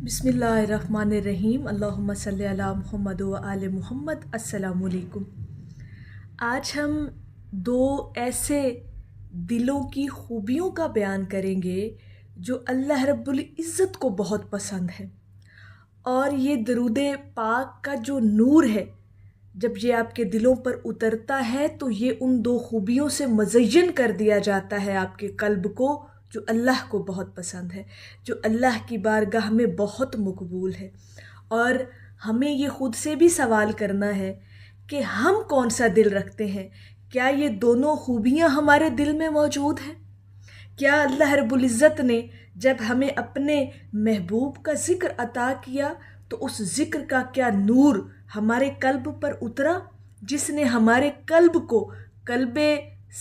बिस्मिल्लाहिर्रहमानिर्रहीम। अल्लाहुम्मा सल्ली अला मुहम्मद व आले मुहम्मद। अस्सलामु अलैकुम। आज हम दो ऐसे दिलों की खूबियों का बयान करेंगे जो अल्लाह रब्बुल इज़्ज़त को बहुत पसंद है। और ये दरूद पाक का जो नूर है, जब ये आपके दिलों पर उतरता है तो ये उन दो खूबियों से मज़य्यन कर दिया जाता है आपके क़ल्ब को, जो अल्लाह को बहुत पसंद है, जो अल्लाह की बारगाह में बहुत मकबूल है। और हमें ये ख़ुद से भी सवाल करना है कि हम कौन सा दिल रखते हैं। क्या ये दोनों खूबियाँ हमारे दिल में मौजूद हैं? क्या अल्लाह रब्बुल इज़्ज़त ने जब हमें अपने महबूब का ज़िक्र अता किया तो उस ज़िक्र का क्या नूर हमारे क़ल्ब पर उतरा, जिसने हमारे क़ल्ब को क़ल्बे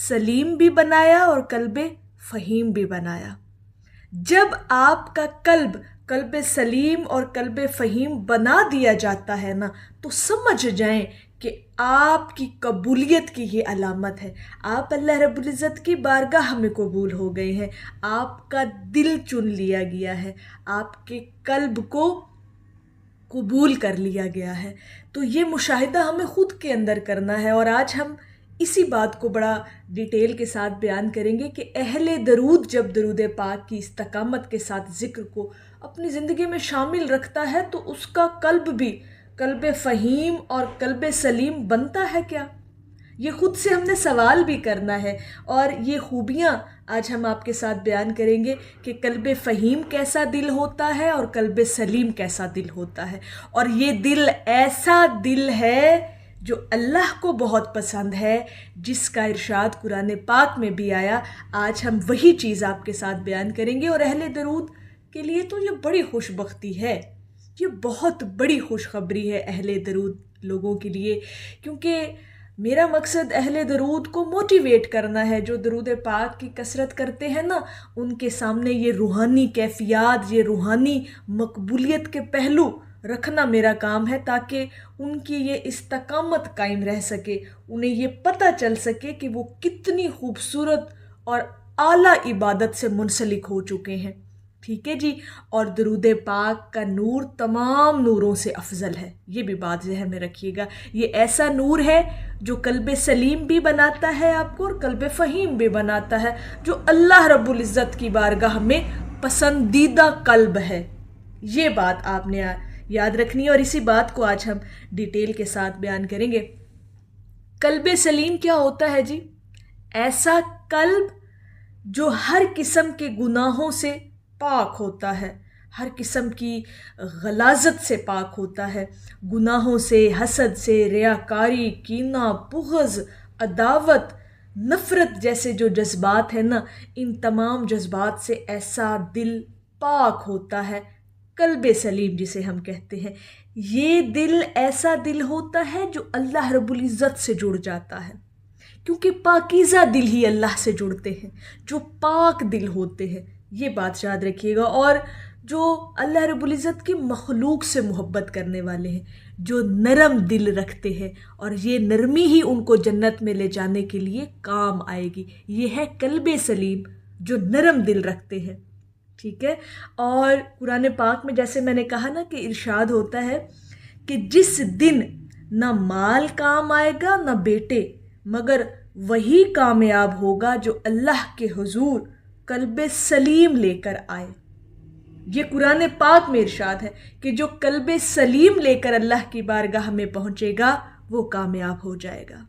सलीम भी बनाया और क़ल्बे फ़हीम भी बनाया। जब आपका क़ल्ब सलीम और क़ल्ब फ़हीम बना दिया जाता है ना, तो समझ जाएं कि आपकी कबूलियत की ये अलामत है। आप अल्लाह रब्बुल इज़्ज़त की बारगाह में कबूल हो गए हैं, आपका दिल चुन लिया गया है, आपके क़ल्ब को कबूल कर लिया गया है। तो ये मुशाहिदा हमें ख़ुद के अंदर करना है। और आज हम इसी बात को बड़ा डिटेल के साथ बयान करेंगे कि अहले दरूद जब दरूद पाक की इस्तकामत के साथ ज़िक्र को अपनी ज़िंदगी में शामिल रखता है तो उसका क़ल्ब भी क़ल्ब फ़हीम और क़ल्ब सलीम बनता है क्या? ये ख़ुद से हमने सवाल भी करना है। और ये खूबियाँ आज हम आपके साथ बयान करेंगे कि क़ल्ब फ़हीम कैसा दिल होता है और क़ल्ब सलीम कैसा दिल होता है। और ये दिल ऐसा दिल है जो अल्लाह को बहुत पसंद है, जिसका इरशाद कुरान पाक में भी आया। आज हम वही चीज़ आपके साथ बयान करेंगे। और अहले दरूद के लिए तो ये बड़ी खुशबख्ती है, ये बहुत बड़ी खुशखबरी है अहले दरूद लोगों के लिए, क्योंकि मेरा मकसद अहले दरूद को मोटिवेट करना है। जो दरूद पाक की कसरत करते हैं ना, उनके सामने ये रूहानी कैफियत, ये रूहानी मकबूलियत के पहलू रखना मेरा काम है, ताकि उनकी ये इस्तकामत कायम रह सके, उन्हें ये पता चल सके कि वो कितनी खूबसूरत और आला इबादत से मुंसलिक हो चुके हैं। ठीक है जी। और दरूद पाक का नूर तमाम नूरों से अफजल है, ये भी बात ज़हन में रखिएगा। ये ऐसा नूर है जो क़ल्ब सलीम भी बनाता है आपको और क़ल्ब फ़हीम भी बनाता है, जो अल्लाह रब्बुल इज़्ज़त की बारगाह में पसंदीदा क़ल्ब है। ये बात आपने याद रखनी है और इसी बात को आज हम डिटेल के साथ बयान करेंगे। क़ल्ब सलीम क्या होता है जी? ऐसा क़ल्ब जो हर किस्म के गुनाहों से पाक होता है, हर किस्म की गलाज़त से पाक होता है। गुनाहों से, हसद से, रियाकारी, कीना, बुग़्ज़, अदावत, नफ़रत जैसे जो जज्बात हैं ना, इन तमाम जज्बात से ऐसा दिल पाक होता है, क़ल्ब सलीम जिसे हम कहते हैं। ये दिल ऐसा दिल होता है जो अल्लाह रब्बुल इज़्ज़त से जुड़ जाता है, क्योंकि पाकीज़ा दिल ही अल्लाह से जुड़ते हैं, जो पाक दिल होते हैं। ये बात याद रखिएगा। और जो अल्लाह रब्बुल इज़्ज़त की मखलूक से मोहब्बत करने वाले हैं, जो नरम दिल रखते हैं, और ये नरमी ही उनको जन्नत में ले जाने के लिए काम आएगी। ये है क़ल्ब सलीम, जो नरम दिल रखते हैं। ठीक है। और कुरान पाक में जैसे मैंने कहा ना कि इरशाद होता है कि जिस दिन ना माल काम आएगा ना बेटे, मगर वही कामयाब होगा जो अल्लाह के हुजूर क़ल्ब सलीम लेकर आए। ये कुरान पाक में इरशाद है कि जो क़ल्ब सलीम लेकर अल्लाह की बारगाह में पहुँचेगा वो कामयाब हो जाएगा।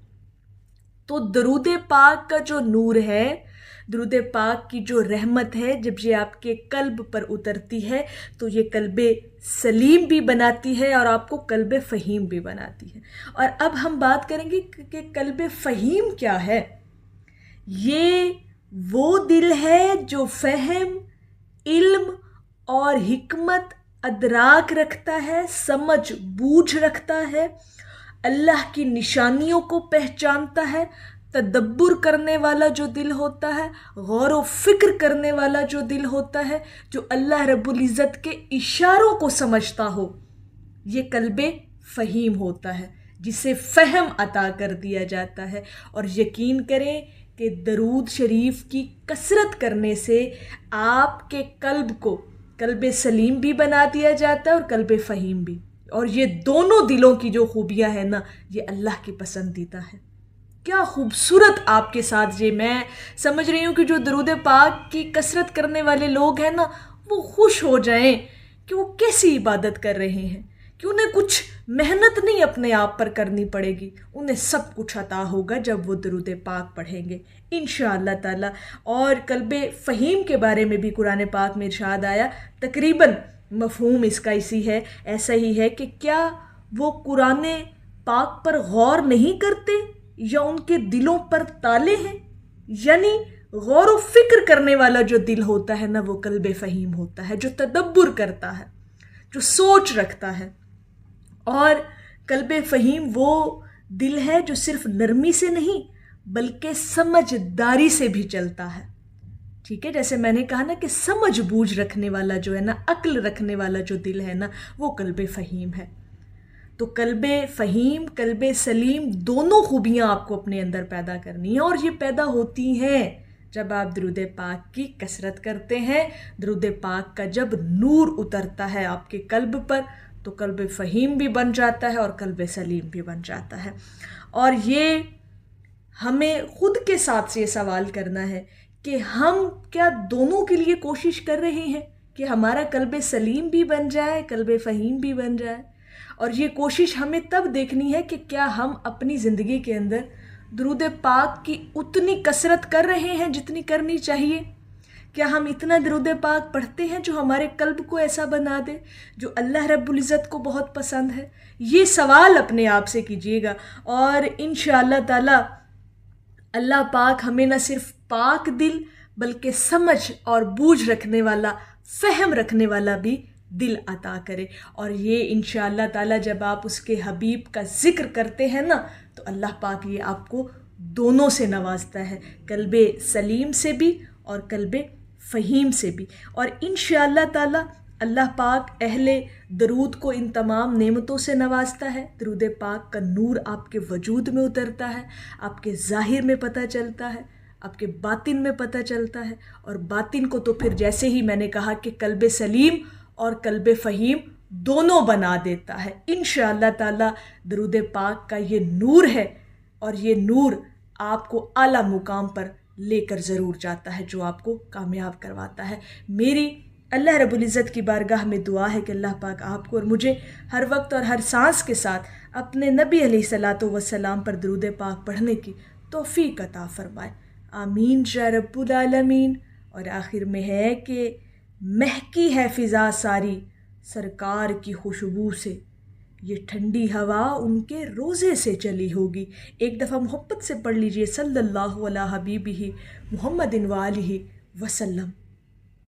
तो दरूद पाक का जो नूर है, दरूद पाक की जो रहमत है, जब ये आपके क़ल्ब पर उतरती है तो ये क़ल्ब सलीम भी बनाती है और आपको क़ल्ब फ़हीम भी बनाती है। और अब हम बात करेंगे कि क़ल्ब फ़हीम क्या है। ये वो दिल है जो फ़हम, इल्म और हिकमत अदराक रखता है, समझ बूझ रखता है, अल्लाह की निशानियों को पहचानता है, तदब्बुर करने वाला जो दिल होता है, गौर व फिक्र करने वाला जो दिल होता है, जो अल्लाह रब्बुल इज़्ज़त के इशारों को समझता हो, ये क़ल्ब फ़हीम होता है, जिसे फ़हम अता कर दिया जाता है। और यकीन करें कि दरूद शरीफ की कसरत करने से आपके क़ल्ब को قلب سلیم بھی بنا دیا جاتا ہے اور قلب فہیم بھی. اور یہ دونوں دلوں کی جو خوبیاں ہیں نا یہ اللہ کی پسندیدہ ہے. کیا خوبصورت آپ کے ساتھ یہ میں سمجھ رہی ہوں کہ جو درود پاک کی کثرت کرنے والے لوگ ہیں نا وہ خوش ہو جائیں کہ وہ کیسی عبادت کر رہے ہیں، کہ انہیں کچھ محنت نہیں اپنے آپ پر کرنی پڑے گی، انہیں سب کچھ عطا ہوگا جب وہ درود پاک پڑھیں گے انشاءاللہ تعالی. اور قلب فہیم کے بارے میں بھی قرآن پاک میں ارشاد آیا، تقریباً مفہوم اس کا ایسا ہی ہے کہ کیا وہ قرآن پاک پر غور نہیں کرتے یا ان کے دلوں پر تالے ہیں. یعنی غور و فکر کرنے والا جو دل ہوتا ہے نا وہ قلب فہیم ہوتا ہے، جو تدبر کرتا ہے، جو سوچ رکھتا ہے. اور قلب فہیم وہ دل ہے جو صرف نرمی سے نہیں بلکہ سمجھداری سے بھی چلتا ہے. ٹھیک ہے، جیسے میں نے کہا نا کہ سمجھ بوجھ رکھنے والا جو ہے نا، عقل رکھنے والا جو دل ہے نا وہ قلب فہیم ہے. تو قلب فہیم، قلب سلیم دونوں خوبیاں آپ کو اپنے اندر پیدا کرنی ہیں، اور یہ پیدا ہوتی ہیں جب آپ درود پاک کی کثرت کرتے ہیں. درود پاک کا جب نور اترتا ہے آپ کے قلب پر تو قلب فہیم بھی بن جاتا ہے اور قلب سلیم بھی بن جاتا ہے. اور یہ ہمیں خود کے ساتھ سے یہ سوال کرنا ہے کہ ہم کیا دونوں کے لیے کوشش کر رہے ہیں کہ ہمارا قلب سلیم بھی بن جائے، قلب فہیم بھی بن جائے. اور یہ کوشش ہمیں تب دیکھنی ہے کہ کیا ہم اپنی زندگی کے اندر درود پاک کی اتنی کثرت کر رہے ہیں جتنی کرنی چاہیے. کیا ہم اتنا درود پاک پڑھتے ہیں جو ہمارے قلب کو ایسا بنا دے، جو اللہ رب العزت کو بہت پسند ہے. یہ سوال اپنے آپ سے کیجیے گا، اور انشاءاللہ تعالی اللہ پاک ہمیں نہ صرف پاک دل بلکہ سمجھ اور بوجھ رکھنے والا، فہم رکھنے والا بھی دل عطا کرے. اور یہ انشاءاللہ تعالی جب آپ اس کے حبیب کا ذکر کرتے ہیں نا تو اللہ پاک یہ آپ کو دونوں سے نوازتا ہے، قلب سلیم سے بھی اور قلب فہیم سے بھی. اور انشاءاللہ تعالی اللہ پاک اہل درود کو ان تمام نعمتوں سے نوازتا ہے. درود پاک کا نور آپ کے وجود میں اترتا ہے، آپ کے ظاہر میں پتہ چلتا ہے، آپ کے باطن میں پتہ چلتا ہے. اور باطن کو تو پھر جیسے ہی میں نے کہا کہ قلب سلیم اور قلب فہیم دونوں بنا دیتا ہے. انشاءاللہ تعالی درود پاک کا یہ نور ہے، اور یہ نور آپ کو اعلیٰ مقام پر لے کر ضرور جاتا ہے، جو آپ کو کامیاب کرواتا ہے. میری اللہ رب العزت کی بارگاہ میں دعا ہے کہ اللہ پاک آپ کو اور مجھے ہر وقت اور ہر سانس کے ساتھ اپنے نبی علیہ الصلاۃ والسلام پر درود پاک پڑھنے کی توفیق عطا فرمائے. آمین یا رب العالمین. اور آخر میں ہے کہ مہکی ہے فضا ساری سرکار کی خوشبو سے، یہ ٹھنڈی ہوا ان کے روزے سے چلی ہوگی. ایک دفعہ محبت سے پڑھ لیجئے صلی اللہ علیہ حبیبہ محمد وآلہ وسلم.